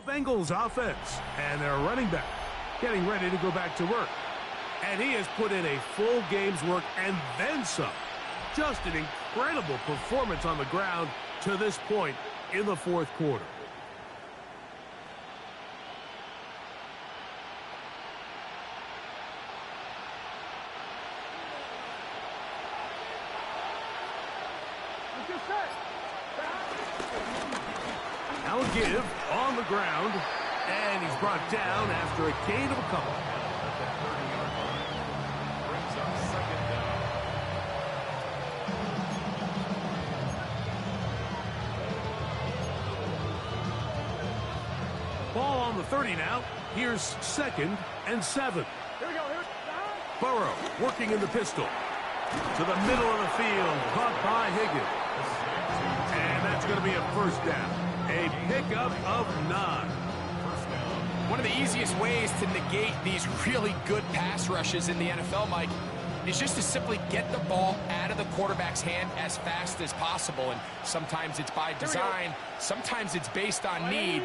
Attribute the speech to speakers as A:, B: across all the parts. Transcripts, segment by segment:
A: Bengals offense, and their running back getting ready to go back to work. And he has put in a full game's work and then some. Just an incredible performance on the ground to this point in the fourth quarter. Now a give on the ground, and he's brought down after a gain of a couple. Ball on the 30 now. Here's 2nd and 7.
B: Here we go.
A: Burrow working in the pistol. To the middle of the field. Caught by Higgins. And that's going to be a first down. A pickup of 9.
C: One of the easiest ways to negate these really good pass rushes in the NFL, Mike, is just to simply get the ball out of the quarterback's hand as fast as possible. And sometimes it's by design, sometimes it's based on need.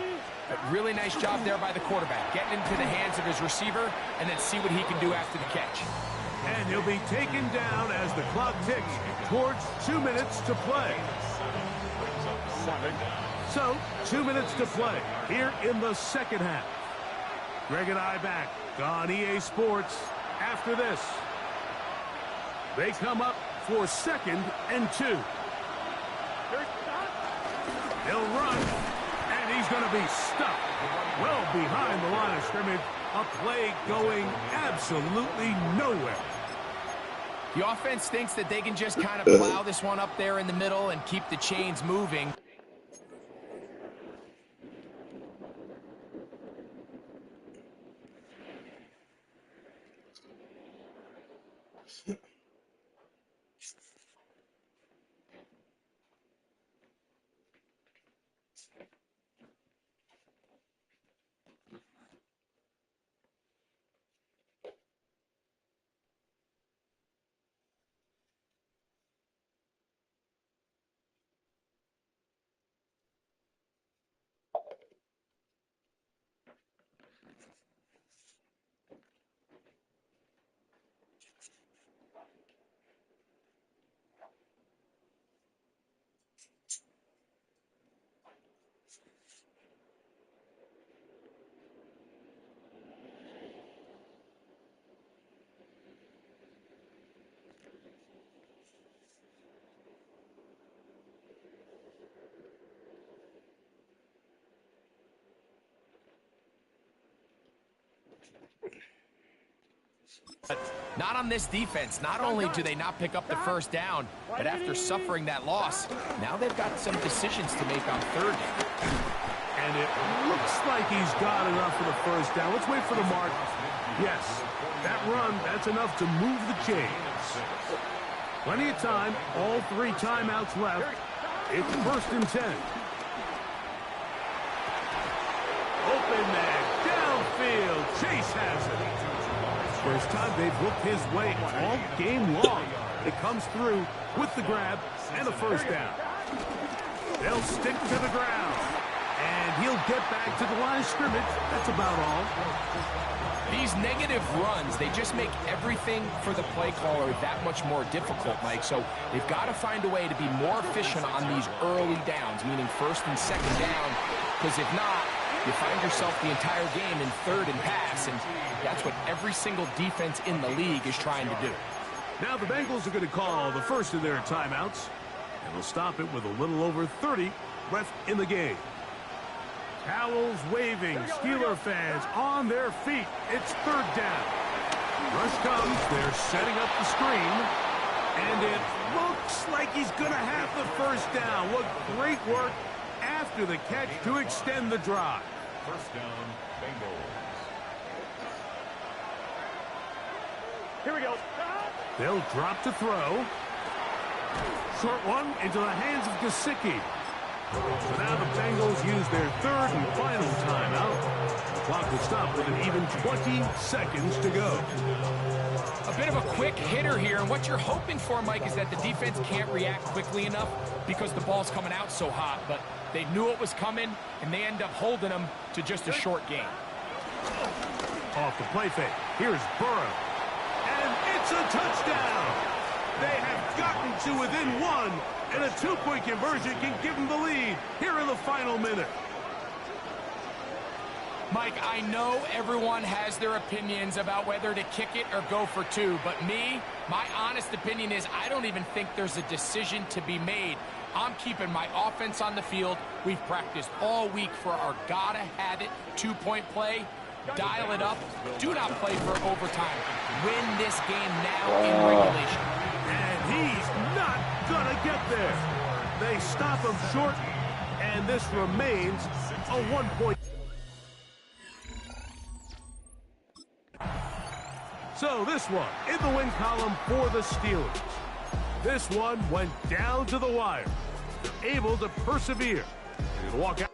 C: But really nice job there by the quarterback, getting into the hands of his receiver and then see what he can do after the catch.
A: And he'll be taken down as the clock ticks towards 2 minutes to play. So, 2 minutes to play here in the second half. Greg and I back on EA Sports after this. They come up for 2nd and 2. He'll run, and he's going to be stuck well behind the line of scrimmage. A play going absolutely nowhere.
C: The offense thinks that they can just kind of plow this one up there in the middle and keep the chains moving. Not on this defense. Not only do they not pick up the first down, but after suffering that loss, now they've got some decisions to make on 3rd down.
A: And it looks like he's got enough for the first down. Let's wait for the mark. Yes, that run, that's enough to move the chains. Plenty of time. All 3 timeouts left. It's 1st and 10. Open man, downfield. Chase has it. First time they've looked his way all game long. It comes through with the grab and a first down. They'll stick to the ground. And he'll get back to the line of scrimmage. That's about all.
C: These negative runs, they just make everything for the play caller that much more difficult, Mike. So they've got to find a way to be more efficient on these early downs, meaning 1st and 2nd down. Because if not, you find yourself the entire game in 3rd and pass, and that's what every single defense in the league is trying to do.
A: Now the Bengals are going to call the first of their timeouts, and they'll stop it with a little over 30 left in the game. Towels waving, Steeler fans on their feet. It's 3rd down. Rush comes, they're setting up the screen, and it looks like he's going to have the first down. What great work after the catch to extend the drive.
B: First down, Bengals. Here we go.
A: They'll drop to throw. Short one into the hands of Gesicki. So now the Bengals use their 3rd and final timeout. The clock will stop with an even 20 seconds to go.
C: A bit of a quick hitter here, and what you're hoping for, Mike, is that the defense can't react quickly enough because the ball's coming out so hot. But They knew it was coming, and they end up holding them to just a short game.
A: Off the play fake. Here's Burrow. And it's a touchdown. They have gotten to within one, and a two-point conversion can give them the lead here in the final minute.
C: Mike, I know everyone has their opinions about whether to kick it or go for two, but my honest opinion is I don't even think there's a decision to be made. I'm keeping my offense on the field. We've practiced all week for our gotta-have-it two-point play. Dial it up. Do not play for overtime. Win this game now in regulation.
A: And he's not gonna get there. They stop him short, and this remains a one-point. So this one in the win column for the Steelers. This one went down to the wire. They're able to persevere and walk out.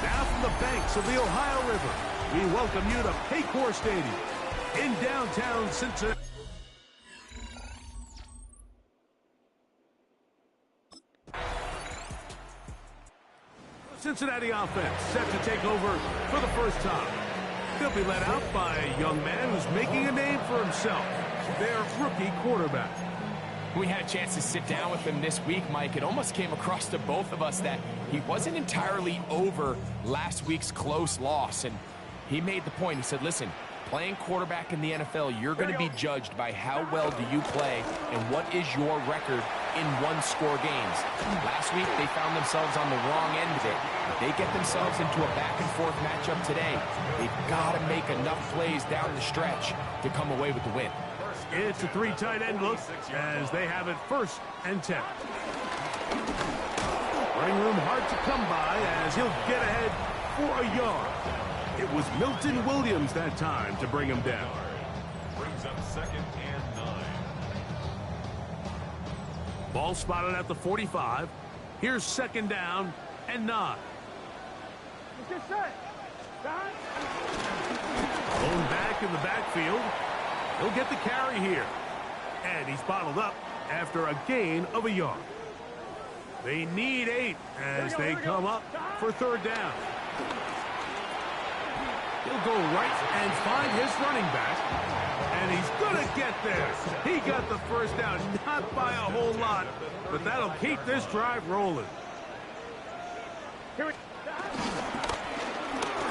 A: Now from the banks of the Ohio River, we welcome you to Paycor Stadium in downtown Cincinnati. Cincinnati offense set to take over for the first time. They'll be led out by a young man who's making a name for himself, their rookie quarterback.
C: We had a chance to sit down with him this week, Mike. It almost came across to both of us that he wasn't entirely over last week's close loss. And he made the point. He said, listen, playing quarterback in the NFL, you're going to be judged by how well do you play and what is your record in one-score games. Last week, they found themselves on the wrong end of it. If they get themselves into a back-and-forth matchup today, they've got to make enough plays down the stretch to come away with the win.
A: It's a three tight end look as they have it 1st and 10. Running room hard to come by as he'll get ahead for a yard. It was Milton Williams that time to bring him down.
B: Brings up 2nd and 9.
A: Ball spotted at the 45. Here's 2nd down and 9. Thrown back in the backfield. He'll get the carry here. And he's bottled up after a gain of a yard. They need 8 as they come up for 3rd down. He'll go right and find his running back. And he's going to get there. He got the 1st down, not by a whole lot, but that'll keep this drive rolling. A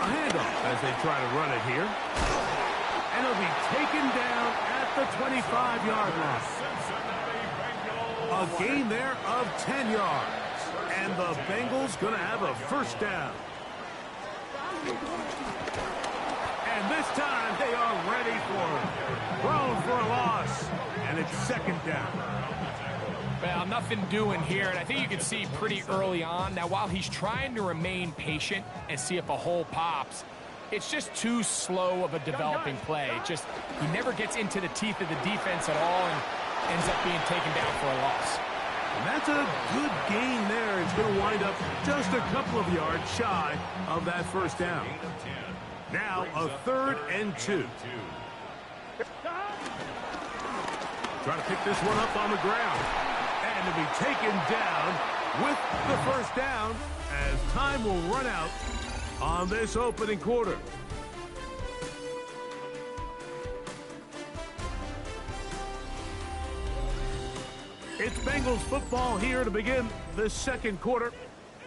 A: handoff as they try to run it here. And he'll be taken down at the 25-yard line. A gain there of 10 yards. And the Bengals going to have a 1st down. And this time they are ready for it. Thrown for a loss. And it's 2nd down.
C: Well, nothing doing here, and I think you can see pretty early on. Now, while he's trying to remain patient and see if a hole pops, it's just too slow of a developing play. He never gets into the teeth of the defense at all and ends up being taken down for a loss.
A: And that's a good gain there. It's going to wind up just a couple of yards shy of that first down. Now a 3rd and 2. Try to pick this one up on the ground. And to be taken down with the first down as time will run out on this opening quarter. It's Bengals football here to begin the second quarter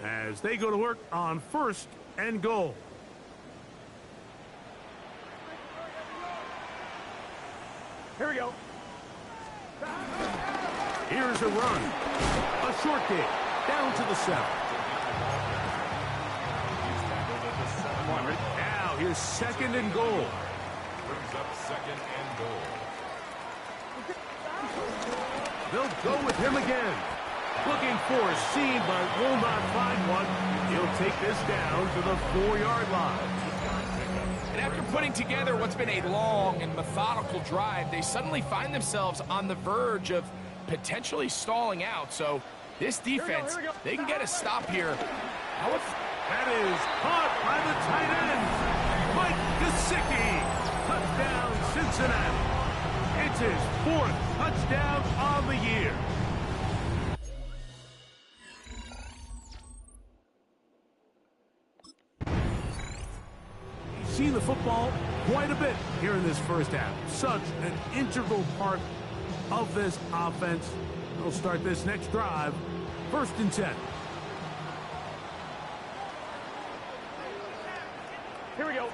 A: as they go to work on 1st and goal. Here we go. Here's a run. A short game. Down to the 7. Now here's 2nd and goal.
B: Brings up 2nd and goal.
A: They'll go with him again. Looking for a seam, but will not find one. He'll take this down to the 4-yard line.
C: And after putting together what's been a long and methodical drive, they suddenly find themselves on the verge of potentially stalling out. So this defense, they can get a stop here.
A: That is caught by the tight end, Mike Gesicki. Touchdown, Cincinnati. It's his 4th touchdown on the year. He's seen the football quite a bit here in this first half. Such an integral part of this offense. They'll start this next drive. 1st and 10. Here we go.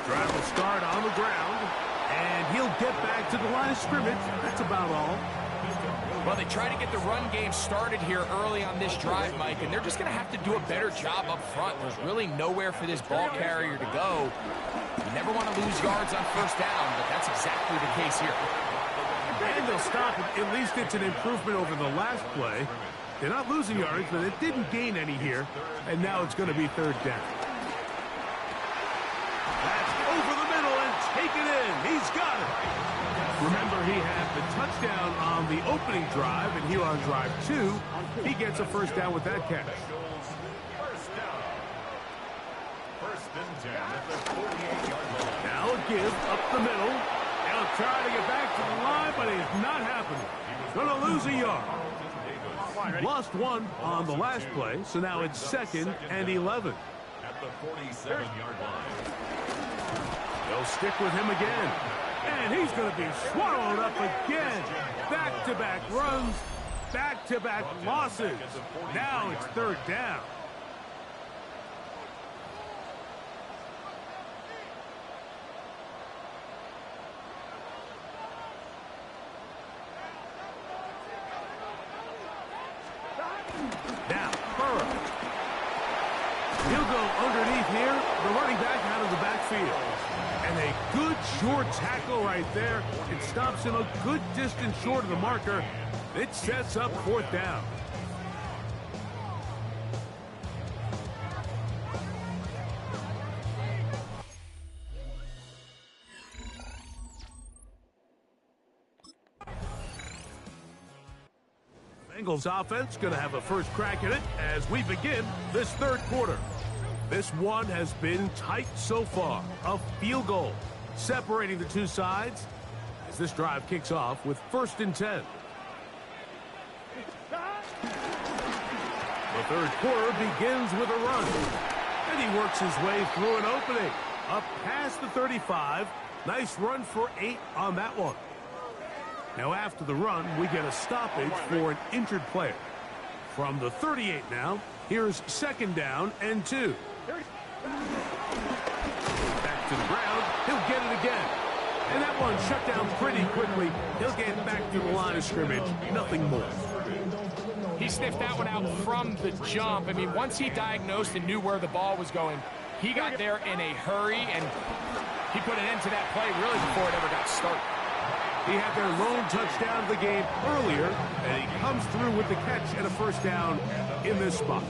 A: Drive will start on the ground, and he'll get back to the line of scrimmage. That's about all.
C: Well, they try to get the run game started here early on this drive, Mike, and they're just going to have to do a better job up front. There's really nowhere for this ball carrier to go. You never want to lose yards on 1st down, but that's exactly the case here.
A: And they'll stop it. At least it's an improvement over the last play. They're not losing yards, but it didn't gain any here. And now it's going to be 3rd down. That's over the middle and taken in. He's got it. Remember, he had the touchdown on the opening drive, and here on drive 2, he gets a 1st down with that catch.
B: First down. 1st and 10 at the 48-yard line.
A: Now a give up the middle. He'll try to get back to the line, but it's not happening. Going to lose a yard. Lost 1 on the last play, so now it's 2nd and 11.
B: At the 47-yard line.
A: They'll stick with him again. And he's going to be swallowed up again. Back-to-back runs, back-to-back losses. Now it's 3rd down. Now, Burrow. He'll go underneath here. The running back out of the backfield. And a good short tackle right there. It stops him a good distance short of the marker. It sets up 4th down. Bengals offense going to have a first crack at it as we begin this 3rd quarter. This one has been tight so far. A field goal separating the two sides as this drive kicks off with 1st and 10. The 3rd quarter begins with a run. And he works his way through an opening. Up past the 35. Nice run for 8 on that one. Now after the run, we get a stoppage for an injured player. From the 38 now, here's 2nd down and 2. Back to the ground. He'll get it again. And that one shut down pretty quickly. He'll get back to the line of scrimmage. Nothing more.
C: He sniffed that one out from the jump. I mean, once he diagnosed and knew where the ball was going, he got there in a hurry, and he put an end to that play really before it ever got started.
A: He had their lone touchdown of the game earlier, and he comes through with the catch and a first down in this spot.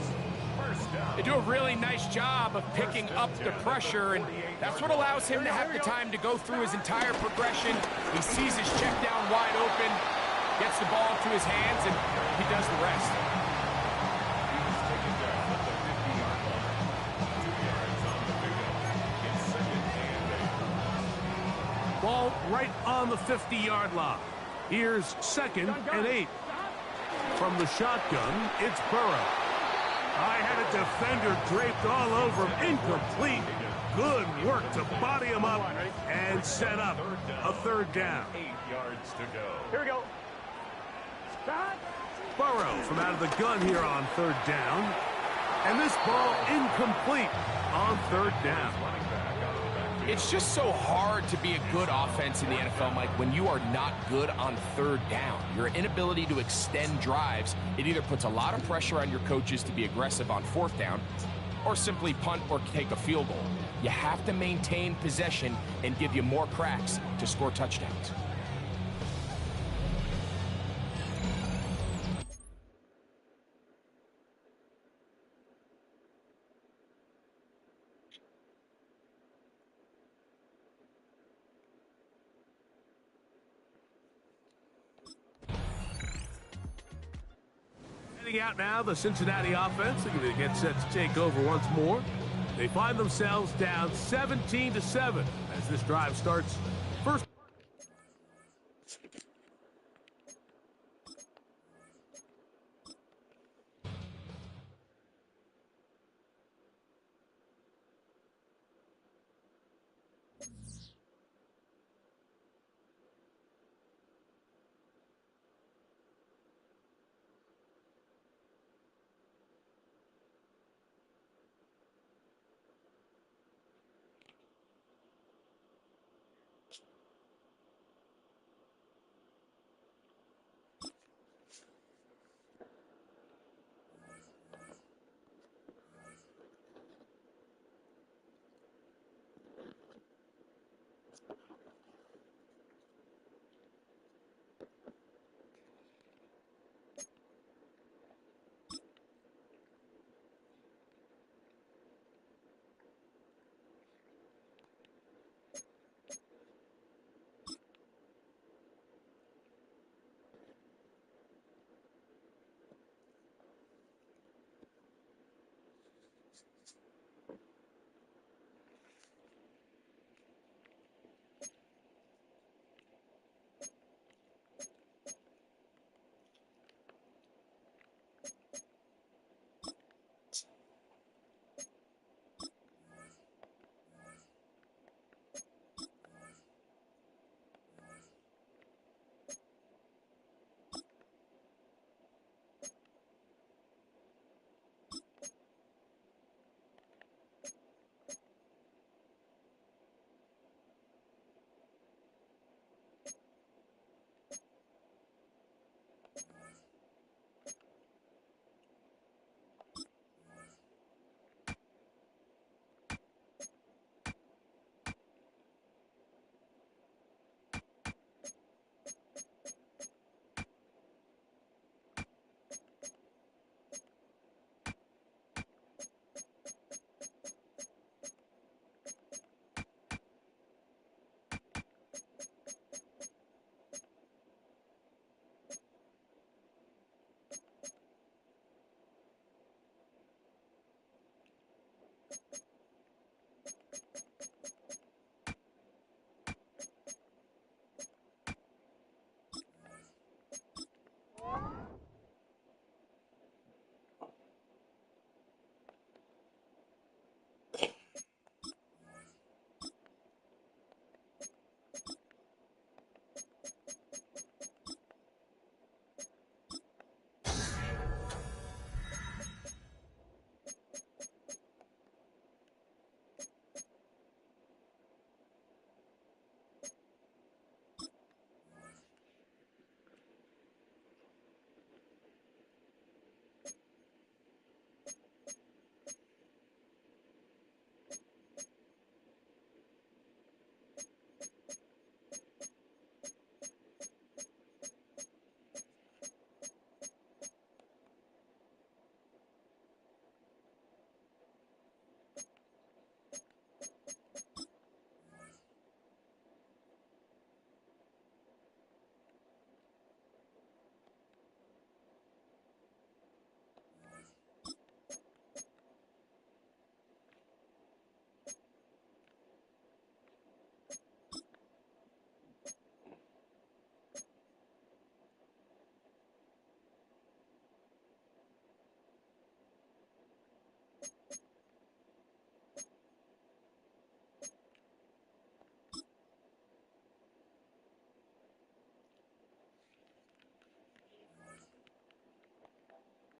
C: They do a really nice job of picking up the pressure, and that's what allows him to have the time to go through his entire progression. He sees his check down wide open, gets the ball to his hands, and he does the rest.
A: Ball right on the 50-yard line. Here's 2nd and 8. From the shotgun, it's Burrow. I had a defender draped all over him. Incomplete. Good work to body him up and set up a third down.
B: 8 yards to go.
D: Here we go. Stop.
A: Burrow from out of the gun here on third down. And this ball incomplete on third down.
C: It's just so hard to be a good offense in the NFL, Mike, when you are not good on third down. Your inability to extend drives, it either puts a lot of pressure on your coaches to be aggressive on fourth down or simply punt or take a field goal. You have to maintain possession and give you more cracks to score touchdowns.
A: Out now, the Cincinnati offense. They're going to get set to take over once more. They find themselves down 17-7 as this drive starts. First.